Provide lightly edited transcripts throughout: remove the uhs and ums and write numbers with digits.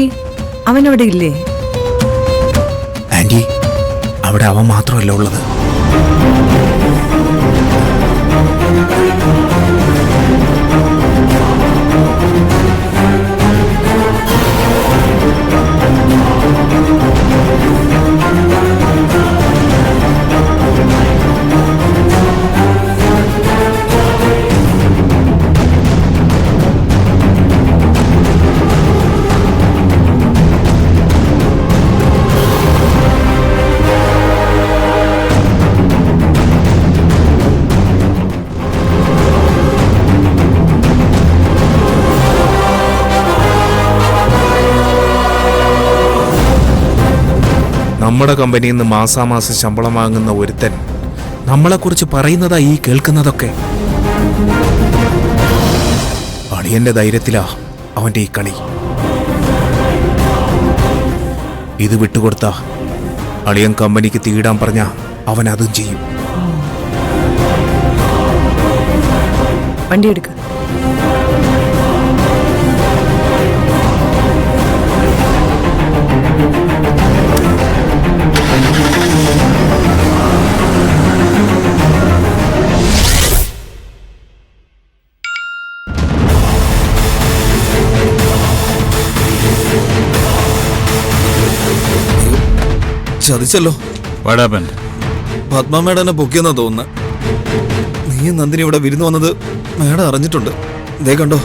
പറ്റി? അവൻ അവിടെ ഇല്ലേ? ആന്റി, അവിടെ അവൻ മാത്രമല്ല ഉള്ളത്. നമ്മുടെ കമ്പനിയിൽ നിന്ന് മാസാമാസം ശമ്പളം വാങ്ങുന്ന ഒരുത്തൻ നമ്മളെക്കുറിച്ച് പറയുന്നതാ ഈ കേൾക്കുന്നതൊക്കെ. അളിയന്റെ ധൈര്യത്തിലാ അവന്റെ ഈ കളി. ഇത് വിട്ടുകൊടുത്ത അളിയൻ കമ്പനിക്ക് തീടാൻ പറഞ്ഞ അവൻ അതും ചെയ്യും. വണ്ടി എടുക്ക. ചതിച്ചല്ലോ. പത്മ മേഡനെ പൊക്കിയെന്നാ തോന്നുന്നത്. നീ നന്ദിനി ഇവിടെ വിരുന്ന് വന്നത് മേഡം അറിഞ്ഞിട്ടുണ്ട്. ദേ കണ്ടോ,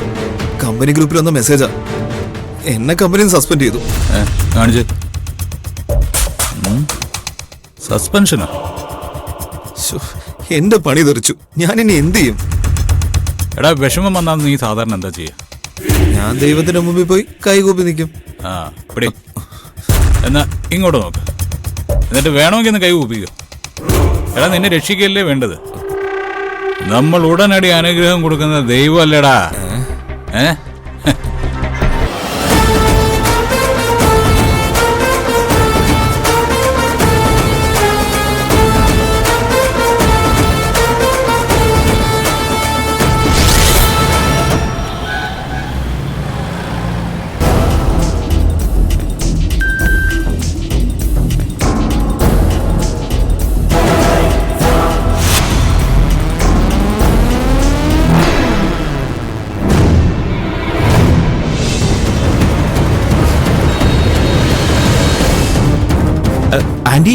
കമ്പനി ഗ്രൂപ്പിൽ വന്ന മെസ്സേജാ. എന്നെ കമ്പനിയിൽ സസ്പെൻഡ് ചെയ്തു. സസ്പെൻഷനോ? എന്റെ പണി തെറിച്ചു. ഞാൻ ഇനി എന്ത് ചെയ്യും? എടാ, വിഷമം വന്നാൽ നീ സാധാരണ എന്താ ചെയ്യാ? ഞാൻ ദൈവത്തിന്റെ മുമ്പിൽ പോയി കൈകൂപ്പി നിൽക്കും. എന്നാ ഇങ്ങോട്ട് നോക്ക്. എന്നിട്ട് വേണമെങ്കിൽ ഒന്ന് കൈ കൂപ്പിക്കോ. എടാ, നിന്നെ രക്ഷിക്കല്ലേ വേണ്ടത്. നമ്മൾ ഉടനടി അനുഗ്രഹം കൊടുക്കുന്ന ദൈവമല്ലേടാ. ആന്റി,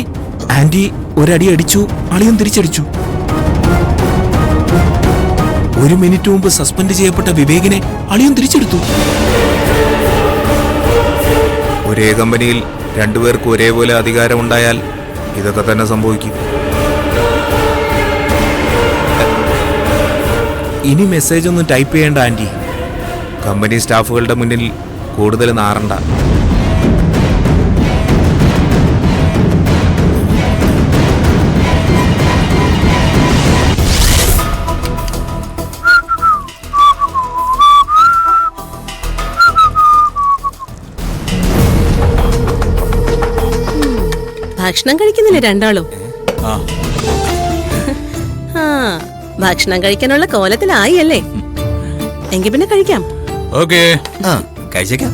ആന്റി ഒരടി അടിച്ചു, അളിയൻ തിരിച്ചടിച്ചു. 1 മിനിറ്റ് മുമ്പ് സസ്പെൻഡ് ചെയ്യപ്പെട്ട വിവേകിനെ അളിയൻ തിരിച്ചെടുത്തു. ഒരേ കമ്പനിയിൽ രണ്ടുപേർക്ക് ഒരേപോലെ അധികാരമുണ്ടായാൽ ഇതൊക്കെ തന്നെ സംഭവിക്കും. ഇനി മെസ്സേജ് ഒന്നും ടൈപ്പ് ചെയ്യേണ്ട ആന്റി. കമ്പനി സ്റ്റാഫുകളുടെ മുന്നിൽ കൂടുതൽ നാറണ്ട. ഭക്ഷണം കഴിക്കുന്നില്ലേ രണ്ടാളും? ഭക്ഷണം കഴിക്കാനുള്ള കോലത്തിലായി അല്ലേ? എങ്കിൽ പിന്നെ കഴിക്കാം. ഓക്കേ, കഴിച്ചേക്കാം.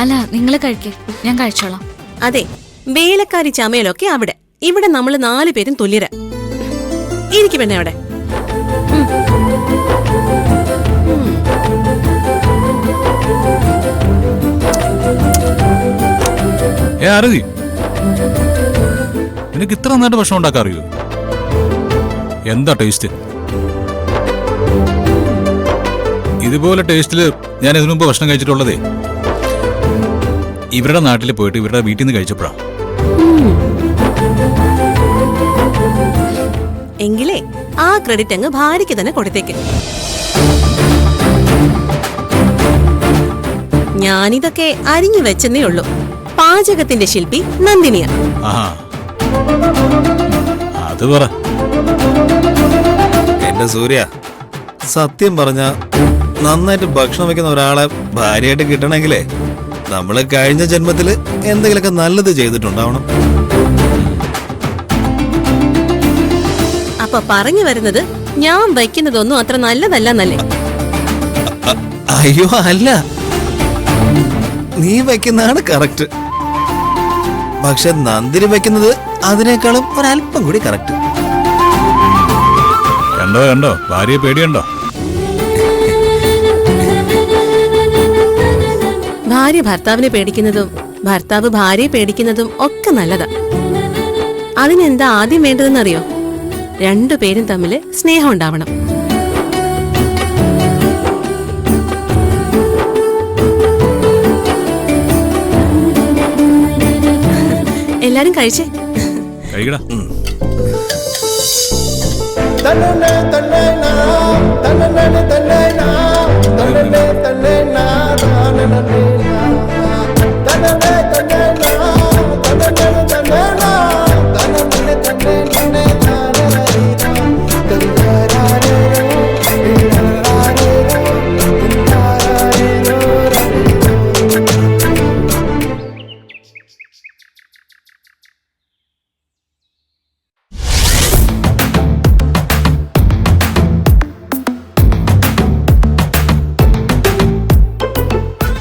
അല്ല, നിങ്ങൾ കഴിക്കേ, ഞാൻ കഴിച്ചോളാം. അതെ, വേലക്കാരി ചമയലൊക്കെ അവിടെ. ഇവിടെ നമ്മൾ 4 പേരും തുല്യര. എനിക്ക് പിന്നെ അവിടെ നിനക്ക് ഇത്ര നന്നായിട്ട് ഭക്ഷണം ഉണ്ടാക്കാൻ അറിയോ? എന്താ ടേസ്റ്റ്? ഇതുപോലെ ടേസ്റ്റില് ഞാൻ ഇതിനു മുമ്പ് ഭക്ഷണം കഴിച്ചിട്ടുള്ളതേ ഇവരുടെ നാട്ടിൽ പോയിട്ട് ഇവരുടെ വീട്ടിൽ നിന്ന് കഴിച്ചപ്പോഴാ. എങ്കിലേ ആ ക്രെഡിറ്റ് അങ്ങ് ഭാര്യയ്ക്ക് തന്നെ കൊടുത്തേക്ക്. ഞാനിതൊക്കെ അരിഞ്ഞു വെച്ചെന്നേ ഉള്ളൂ. പാചകത്തിന്റെ ശില്പി നന്ദിനിയ. ആഹാ അത് പറ. എന്റെ സൂര്യ, സത്യം പറഞ്ഞ നന്നായിട്ട് ഭക്ഷണം വെക്കുന്ന ഒരാളെ ഭാര്യയായിട്ട് കിട്ടണമെങ്കിലേ നമ്മള് കഴിഞ്ഞ ജന്മത്തില് എന്തെങ്കിലുമൊക്കെ നല്ലത് ചെയ്തിട്ടുണ്ടാവണം. അപ്പൊ പറഞ്ഞു വരുന്നത് ഞാൻ വയ്ക്കുന്നതൊന്നും അത്ര നല്ലതല്ലെന്നല്ലേ? അയ്യോ അല്ല, നീ വെക്കുന്നതാണ് കറക്റ്റ്. പക്ഷെ നന്ദിനി വെക്കുന്നത് അതിനേക്കാളും ഒരല്പം കൂടി കറക്റ്റ്. കണ്ടോ ഭാര്യയെ പേടിയുണ്ടോ? ഭാര്യ ഭർത്താവിനെ പേടിക്കുന്നതും ഭർത്താവ് ഭാര്യയെ പേടിക്കുന്നതും ഒക്കെ നല്ലതാ. അതിനെന്താ ആദ്യം വേണ്ടതെന്നറിയോ? രണ്ടുപേരും തമ്മില് സ്നേഹം ഉണ്ടാവണം. എല്ലാരും കഴിച്ചേ. കഴിക്കടാ.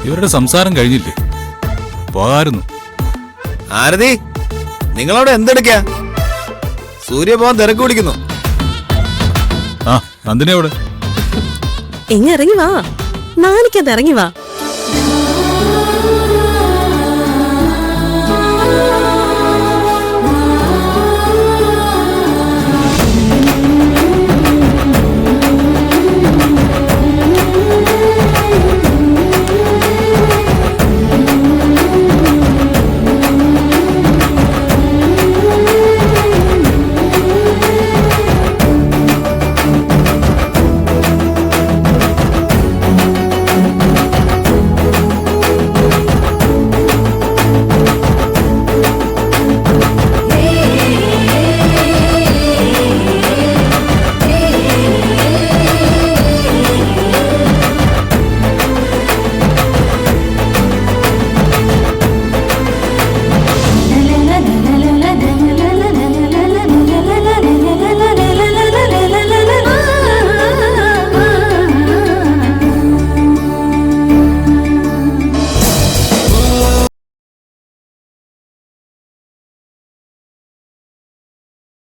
ഇവരുടെ സംസാരം കഴിഞ്ഞില്ലേ? പോകായിരുന്നു. ആരതി, നിങ്ങളവിടെ എന്തെടുക്കാ? സൂര്യ പോവാൻ തിരക്ക് പിടിക്കുന്നു. ആ നന്ദിനി എവിടെ? ഇറങ്ങി വാ, നാണിക്കത് ഇറങ്ങി വാ.